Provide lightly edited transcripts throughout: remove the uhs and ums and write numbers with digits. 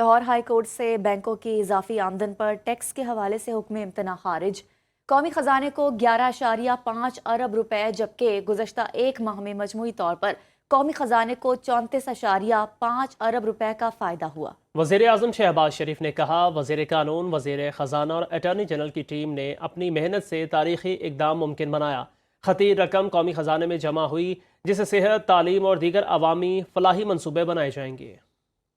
Lahore high court से बैंकों की इजाफी आमदन पर टैक्स के हवाले से हुक्म इम्तना खारिज। कौमी खजाने को 11.5 अरब रुपए, जबकि गुज़श्ता एक माह में मजमूई तौर पर कौमी खजाने को 34.5 अरब रुपए का फ़ायदा हुआ। वज़ीर आज़म शहबाज शरीफ ने कहा, वज़ीर कानून, वज़ीर ख़जाना और अटॉर्नी जनरल की टीम ने अपनी मेहनत से तारीखी इक़दाम मुमकिन बनाया। खतीर रकम कौमी खजाने में जमा हुई, जिससे सेहत, तालीम और दीगर अवामी फलाही मनसूबे बनाए जाएंगे।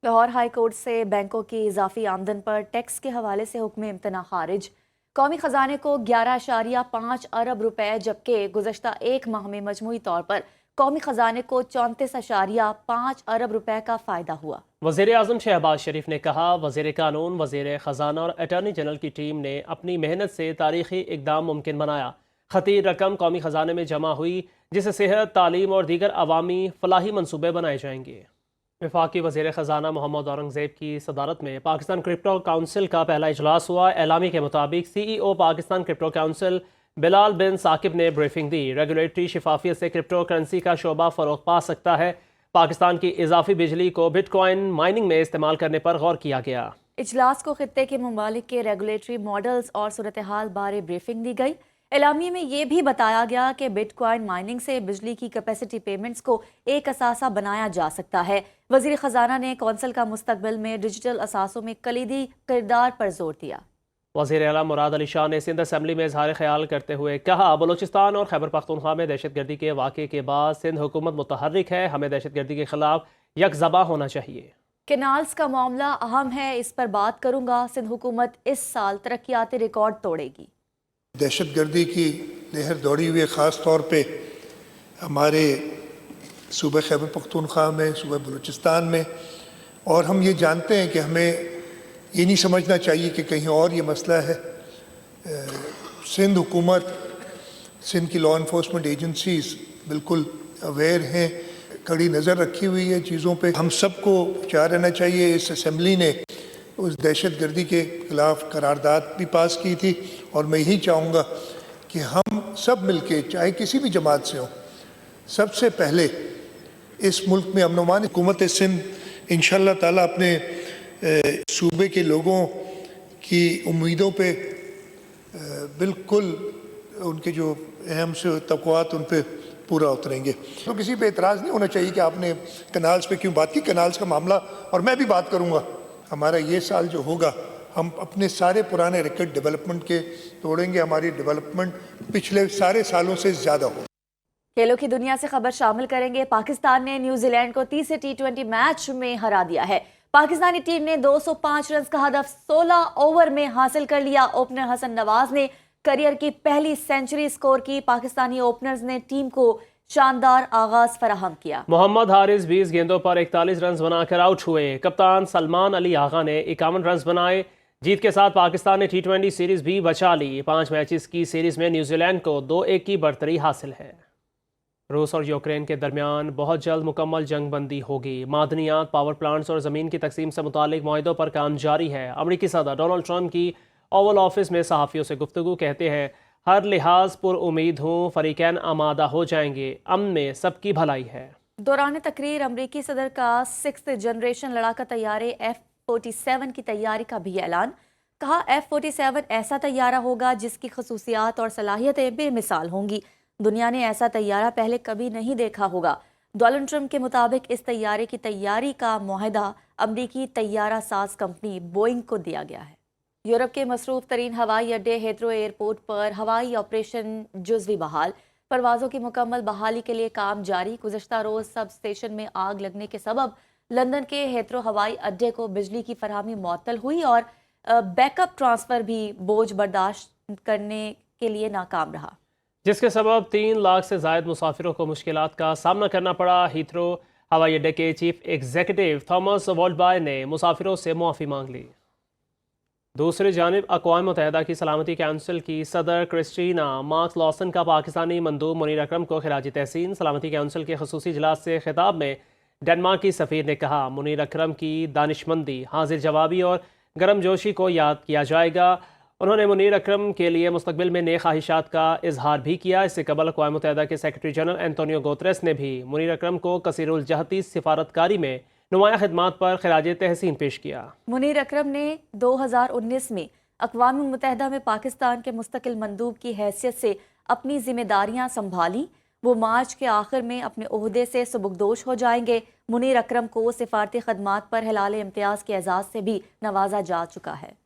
लाहौर हाई कोर्ट से बैंकों की इजाफी आमदन पर टैक्स के हवाले से हुक्म इम्तना खारिज। कौमी खजाने को 11.5 अरब रुपए, जबकि गुज़श्ता एक माह में मजमूई तौर पर कौमी खजाने को 34.5 अरब रुपए का फ़ायदा हुआ। वज़ीर आज़म शहबाज शरीफ ने कहा, वज़ीर कानून, वज़ीर ख़जाना और अटॉर्नी जनरल की टीम ने अपनी मेहनत से तारीखी इक़दाम मुमकिन बनाया। खतीर रकम कौमी खजाने में जमा हुई, जिससे सेहत, तालीम और दीगर अवामी फलाही मनसूबे बनाए जाएंगे। वफाकी वज़ीर ख़जाना मोहम्मद औरंगज़ेब की सदारत में पाकिस्तान क्रिप्टो काउंसिल का पहला इजलास हुआ। एलामी के मुताबिक CEO Pakistan crypto council Bilal bin Saqib ने ब्रीफिंग दी। रेगुलेटरी शिफाफियत से क्रिप्टो करेंसी का शोबा फ़रोग़ पा सकता है। पाकिस्तान की इजाफी बिजली को बिटकॉइन माइनिंग में इस्तेमाल करने पर गौर किया गया। इजलास को खित्ते के ममालिक के रेगुलेटरी मॉडल्स और सूरत हाल बारे ब्रीफिंग दी गई। एलामिया में ये भी बताया गया कि बिटकॉइन माइनिंग से बिजली की कैपेसिटी पेमेंट्स को एक असासा बनाया जा सकता है। वज़ीर ख़जाना ने कौंसिल का मुस्तकबिल में डिजिटल असासों में कलीदी किरदार पर जोर दिया। वज़ीर आला मुराद अली शाह ने सिंध असम्बली में इज़हार ख्याल करते हुए कहा, बलूचिस्तान और खैबर पख्तूनख्वा में दहशतगर्दी के वाक़े के बाद सिंध हुकूमत मुतहर्रिक है। हमें दहशतगर्दी के खिलाफ यकज़बा होना चाहिए। केनाल्स का मामला अहम है, इस पर बात करूंगा। सिंध हुकूमत इस साल तरक्याती रिकॉर्ड तोड़ेगी। दहशतगर्दी की लहर दौड़ी हुई है, ख़ास तौर पे हमारे सूबे खैबर पख्तूनख्वा में, सूबे बलूचिस्तान में। और हम ये जानते हैं कि हमें ये नहीं समझना चाहिए कि कहीं और ये मसला है। सिंध हुकूमत, सिंध की लॉ इन्फोर्समेंट एजेंसीज़ बिल्कुल अवेयर हैं, कड़ी नज़र रखी हुई है चीज़ों पे। हम सबको चाह रहना चाहिए। इस असम्बली ने उस दहशतगर्दी के ख़िलाफ़ करारदाद भी पास की थी, और मैं यही चाहूँगा कि हम सब मिलके, चाहे किसी भी जमात से हों, सबसे पहले इस मुल्क में अमन अमान। हुकूमत सिंध इंशाअल्लाह ताला अपने सूबे के लोगों की उम्मीदों पे बिल्कुल उनके जो अहम से तवक्कुआत उन पे पूरा उतरेंगे। तो किसी पे एतराज़ नहीं होना चाहिए कि आपने कनाल्स पे क्यों बात की। कनाल्स का मामला, और मैं भी बात करूँगा, हमारा ये साल जो होगा, हम अपने सारे पुराने रिकॉर्ड डेवलपमेंट के तोड़ेंगे। हमारी डेवलपमेंट पिछले सारे सालों से ज़्यादा हो। खेलों की दुनिया से खबर शामिल करेंगे। पाकिस्तान ने न्यूजीलैंड को 30 T20 मैच में हरा दिया है। पाकिस्तानी टीम ने 205 रन का हदफ 16 ओवर में हासिल कर लिया। ओपनर हसन नवाज ने करियर की पहली सेंचुरी स्कोर की। पाकिस्तानी ओपनर्स ने टीम को शानदार आगाज फराहम किया। मोहम्मद हारिस 20 गेंदों पर 41 रन बनाकर आउट हुए। कप्तान सलमान अली आगा ने 51 रन बनाए। जीत के साथ पाकिस्तान ने T20 सीरीज भी बचा ली। 5 मैचेस की सीरीज में न्यूजीलैंड को 2-1 की बढ़तरी हासिल है। रूस और यूक्रेन के दरमियान बहुत जल्द मुकम्मल जंग बंदी होगी। मादनियात, पावर प्लांट्स और ज़मीन की तकसीम से मुतालिक मुआहिदों पर काम जारी है। अमरीकी सदर डोनाल्ड ट्रंप की ओवल ऑफिस में सहाफ़ियों से गुफ्तगू कहते हैं, हर लिहाज पर उम्मीद हूँ फ़रीक़ैन आमादा हो जाएंगे, अमन में सबकी भलाई है। दौरान तकरीर अमरीकी सदर का 6th जनरेशन लड़ाका तैयारे F-47 की तैयारी का भी ऐलान। कहा, F-47 ऐसा तैयारा होगा जिसकी खसूसियात और सलाहियतें बेमिसाल होंगी। दुनिया ने ऐसा तैयारा पहले कभी नहीं देखा होगा। डोनाल्ड ट्रंप के मुताबिक इस तैयारे की तैयारी का मुआहदा अमरीकी तैयारा साज कंपनी बोइंग को दिया गया है। यूरोप के मसरूफ तरीन हवाई अड्डे हीथ्रो एयरपोर्ट पर हवाई ऑपरेशन जुज़वी बहाल। परवाज़ों की मुकम्मल बहाली के लिए काम जारी। गुज़श्ता रोज़ सब स्टेशन में आग लगने के सबब लंदन के हीथ्रो हवाई अड्डे को बिजली की फरहमी मुअत्तल हुई और बैकअप ट्रांसफ़र भी बोझ बर्दाश्त करने के लिए नाकाम रहा, जिसके सबब 3 लाख से ज़ायद मुसाफिरों को मुश्किलात का सामना करना पड़ा। हीथ्रो हवाई अड्डे के चीफ एग्जीक्यूटिव थॉमस वॉल्डबाय ने मुसाफिरों से मुआफ़ी मांग ली। दूसरी जानिब अक़वाम मुत्तहिदा की सलामती काउंसिल की सदर क्रिस्टीना मार्क्स लॉसन का पाकिस्तानी मंदूब मुनीर अकरम को खिराज तहसीन। सलामती काउंसिल के खसूसी इजलास से खिताब में डेनमार्क की सफ़ीर ने कहा, मुनीर अकरम की दानिशमंदी, हाजिर जवाबी और गर्मजोशी को याद किया जाएगा। उन्होंने मुनीर अकरम के लिए मुस्तकबिल में नेक ख्वाहिशात का इजहार भी किया। इससे कबल अक़वाम मुत्तहिदा के सेक्रेटरी जनरल एंटोनियो गुतेरेस ने भी मुनीर अकरम को कसीरुल जहती सिफारतकारी में نمایاں خدمات پر خراج تحسین پیش کیا۔ منیر اکرم نے 2019 میں اقوام متحدہ میں پاکستان کے مستقل مندوب کی حیثیت سے اپنی ذمہ داریاں سنبھالی۔ وہ مارچ کے آخر میں اپنے عہدے سے سبکدوش ہو جائیں گے۔ منیر اکرم کو سفارتی خدمات پر ہلال امتیاز کے اعزاز سے بھی نوازا جا چکا ہے۔